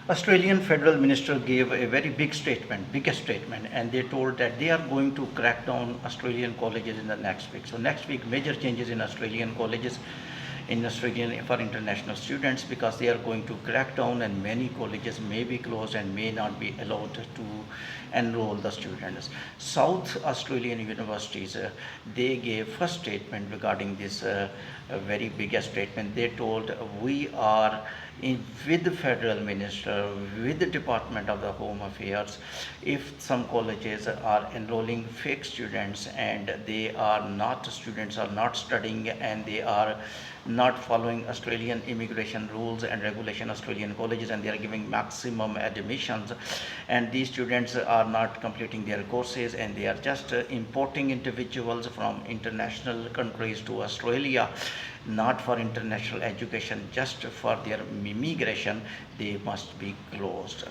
Australian federal minister gave a very biggest statement, and they told that they are going to crack down Australian colleges in the next week. So next week, major changes in Australian colleges, in Australian for international students, because they are going to crack down, and many colleges may be closed and may not be allowed to enroll the students. South Australian universities, they gave first statement regarding this very biggest statement. They told we are with the federal minister, with the Department of the Home Affairs, if some colleges are enrolling fake students and they are not, students are not studying and they are not following Australian immigration rules and regulation, Australian colleges, and they are giving maximum admissions, and these students are not completing their courses and they are just importing individuals from international countries to Australia, not for international education, just for their immigration, they must be closed.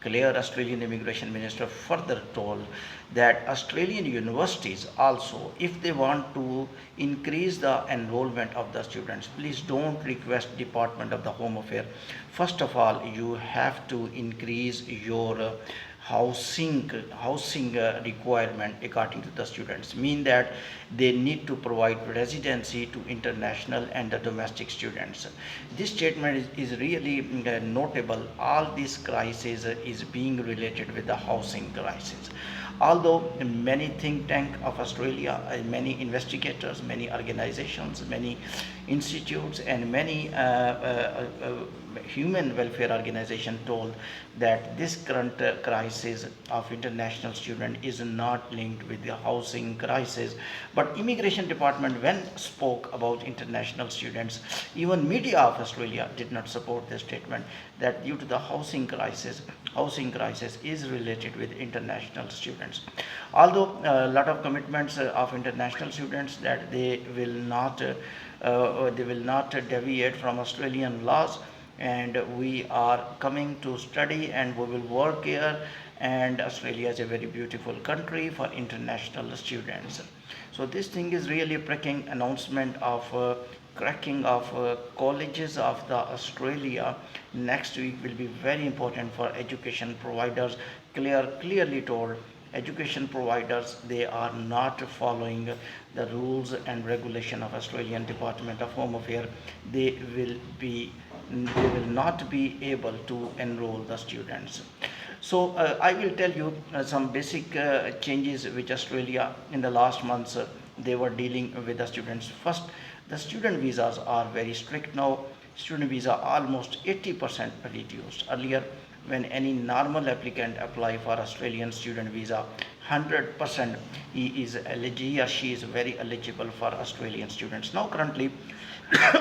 Clear Australian Immigration Minister further told that Australian universities also, if they want to increase the enrollment of the students, please don't request Department of the Home Affairs. First of all, you have to increase your housing requirement according to the students, mean that they need to provide residency to international and the domestic students. This statement is really notable. All this crisis is being related with the housing crisis. Although many think tank of Australia, many investigators, many organizations, many institutes, and many human welfare organization told that this current crisis of international student is not linked with the housing crisis, but immigration department when spoke about international students, even media of Australia did not support this statement that due to the housing crisis is related with international students. Although a lot of commitments of international students that they will not deviate from Australian laws, and we are coming to study and we will work here, and Australia is a very beautiful country for international students. So this thing is really a breaking announcement of cracking of colleges of the Australia next week will be very important for education providers. Clearly told, education providers, they are not following the rules and regulation of Australian Department of Home Affairs. They will not be able to enroll the students. So I will tell you some basic changes which Australia in the last months they were dealing with the students. First, the student visas are very strict now. Student visa almost 80% reduced. Earlier, when any normal applicant apply for Australian student visa, 100% he or she is very eligible for Australian students. Now currently,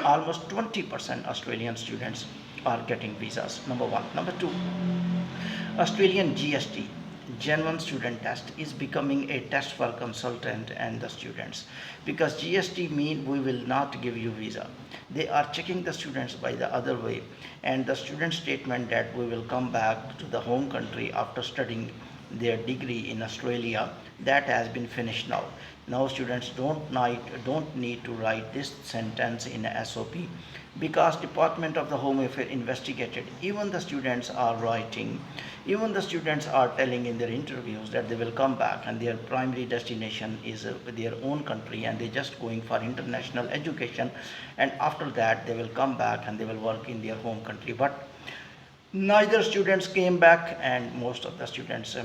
almost 20% Australian students are getting visas. Number one. Number two, Australian GST, genuine student test, is becoming a test for consultant and the students, because GST mean we will not give you visa. They are checking the students by the other way, and the student statement that we will come back to the home country after studying their degree in Australia, that has been finished now. Now students don't need to write this sentence in a SOP, because Department of the Home Affairs investigated. Even the students are writing, even the students are telling in their interviews that they will come back and their primary destination is their own country, and they're just going for international education, and after that they will come back and they will work in their home country. But neither students came back, and most of the students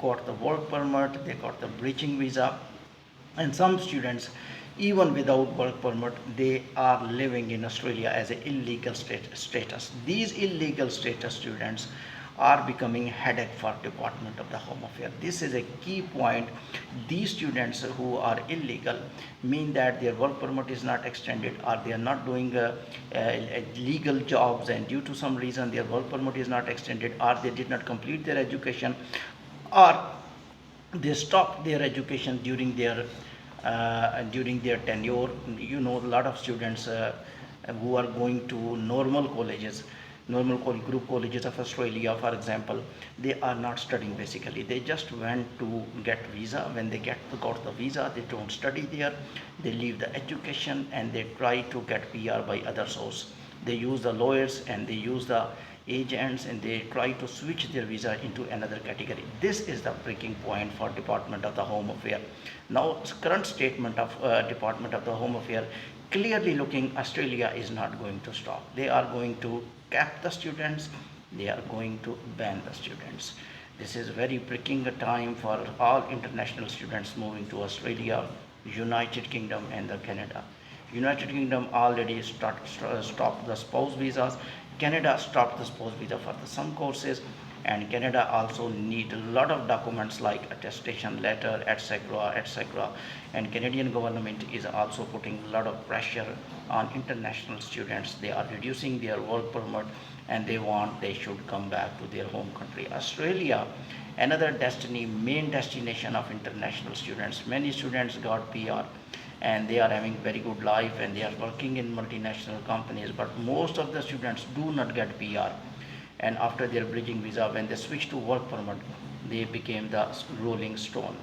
got the work permit, they got the bridging visa, and some students even without work permit they are living in Australia as an illegal status. These illegal status students are becoming headache for Department of the Home Affairs. This is a key point. These students who are illegal mean that their work permit is not extended, or they are not doing legal jobs, and due to some reason their work permit is not extended, or they did not complete their education, or they stopped their education during their tenure. You know, a lot of students who are going to normal group colleges of Australia, for example, they are not studying basically. They just went to get visa. When they got the visa, they don't study there. They leave the education and they try to get PR by other source. They use the lawyers and they use the agents and they try to switch their visa into another category. This is the breaking point for Department of the Home Affairs. Now, current statement of Department of the Home Affairs clearly looking Australia is not going to stop. They are going to cap the students. They are going to ban the students. This is very breaking time for all international students moving to Australia, United Kingdom and the Canada. United Kingdom already stopped the spouse visas. Canada stopped the spouse visa for some courses, and Canada also need a lot of documents like attestation letter, etc., etc. And Canadian government is also putting a lot of pressure on international students. They are reducing their work permit, and they should come back to their home country. Australia, another main destination of international students. Many students got PR and they are having very good life and they are working in multinational companies, but most of the students do not get PR, and after their bridging visa, when they switch to work permit, they became the rolling stone.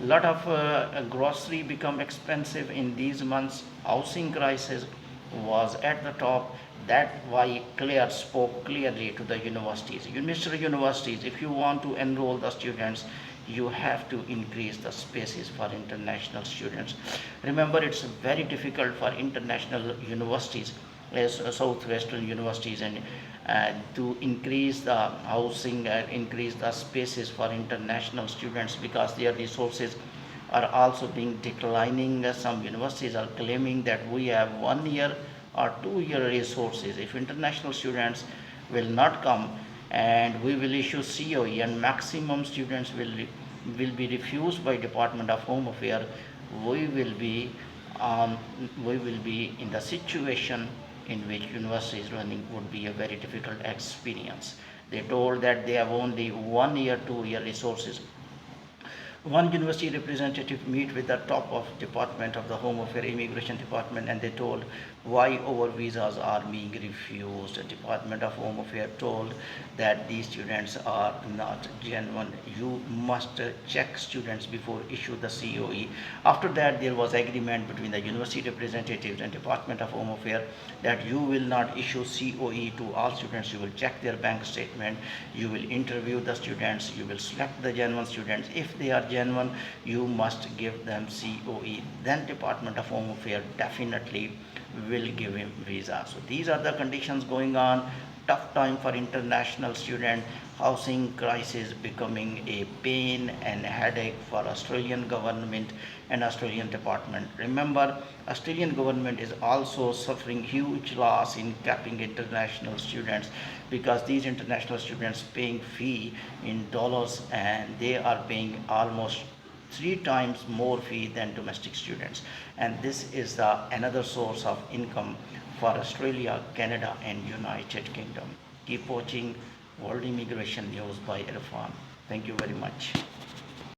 A lot of grocery become expensive in these months. Housing crisis was at the top. That why Claire spoke clearly to the universities. Mr. Universities, if you want to enroll the students, you have to increase the spaces for international students. Remember, it's very difficult for international universities, as southwestern universities, and to increase the housing and increase the spaces for international students, because their resources are also being declining. Some universities are claiming that we have 1 year or 2 year resources. If international students will not come, and we will issue COE and maximum students will be refused by Department of Home Affairs, we will be in the situation in which universities running would be a very difficult experience. They told that they have only 1 year, 2 year resources. One university representative meet with the top of Department of the Home Affairs Immigration Department, and they told why our visas are being refused. The Department of Home Affairs told that these students are not genuine. You must check students before issue the COE. After that, there was agreement between the university representatives and Department of Home Affairs that you will not issue COE to all students. You will check their bank statement. You will interview the students. You will select the genuine students. If they are genuine, you must give them COE. Then Department of Home Affairs definitely will give him visa. So these are the conditions going on. Tough time for international student. Housing crisis becoming a pain and headache for Australian government and Australian department. Remember, Australian government is also suffering huge loss in capping international students, because these international students paying fee in dollars, and they are paying almost 3 times more fee than domestic students, and this is the another source of income for Australia, Canada and United Kingdom. Keep watching World Immigration News by Irfan. Thank you very much.